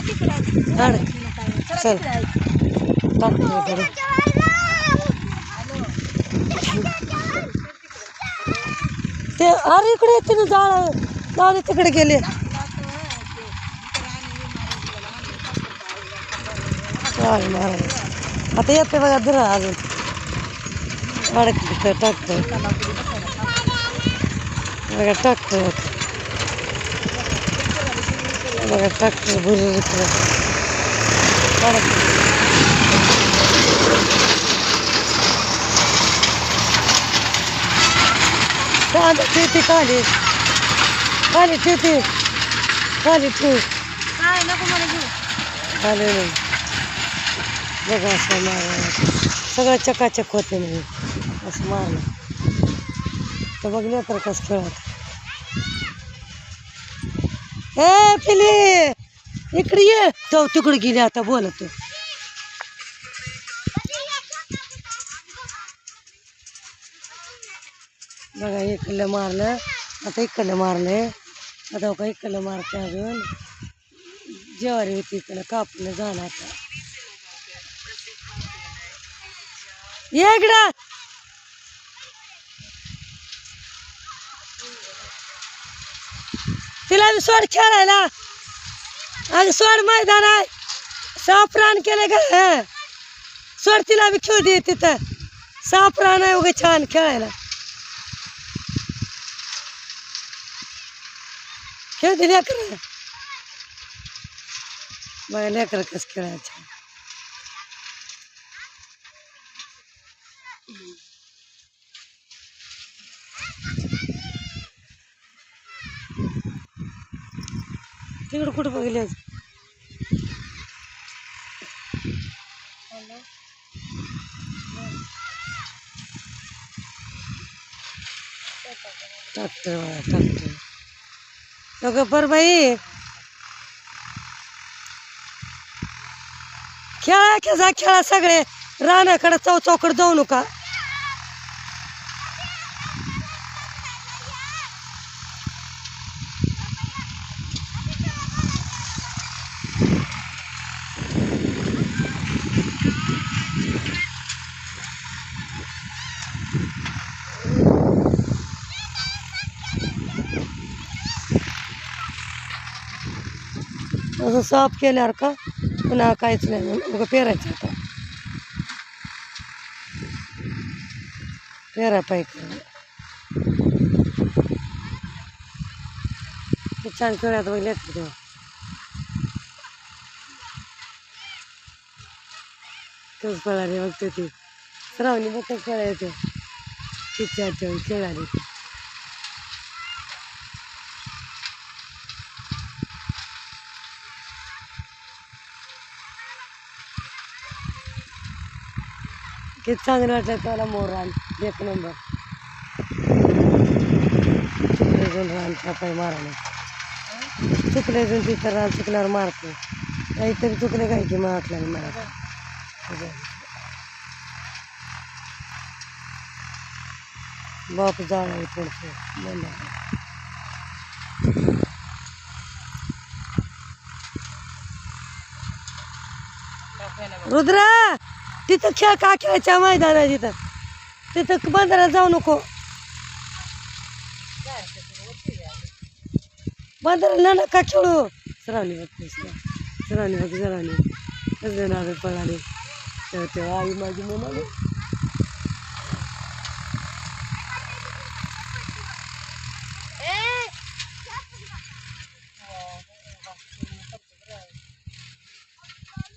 चल टाकते ते. अरे इकडे येते ना जाळ लावले तिकडे गेले. आता येते बघा धरा अजून अडकत टाकतोय बघा टाकतोय बघा टाकतोय भुरी कांदा ठेवते खाली खाली ठेवते खाली ठेव खाली नाही बघा असं मार सगळं चकाचक होते नाही असं मारलं तर बघलं तर कसं खेळत. ए पिली इकडे ये तो तिकडे गेली आता बोलतो. बघा इकडलं मारलं आता इकडलं मारलंय आता का इकडलं मारते अजून ज्वारी होती इकडं कापलं झालं आता. ये इकडं तिला सोड खेळायला अगं सोड मैदान आहे साफरान केलं का सोड तिला बी खेळू दे तिथं साफरान आहे उगा छान खेळायला खेळ दे लेकर बघा लेकर कसं खेळायचं. तिकडं कुठं बघले टाकतोय बघा टाकतोय बघ बर बाई खेळा खेळा खेळा सगळे रानाकडे चौकडे जाऊ नका. असं साफ केल्यावर का पुन्हा काहीच नाही मग पेरायचं आता पेरा पाहिजे छान खेळात बघले तेव्हा तोच पळाले बघते ती श्रावणी बघ खेळायचं तिच्या खेळाले किती चांगलं वाटलं त्याला मोर रान एक नंबर चुकले रान पाय मारायला चुकले जण तिथं रान चुकल्यावर मारते काहीतरी चुकले काय की मारला मला बाप जाळ थोडस बंद रुद्रा तिथं खेळ का खेळायच्या मैदानात तिथं तिथं बंदरात जाऊ नको बंदराला नका खेळू. श्रावणी बघ श्रावणी बघ श्रावणी कसं नाव पळाले तेव्हा आई माझी म्हणाली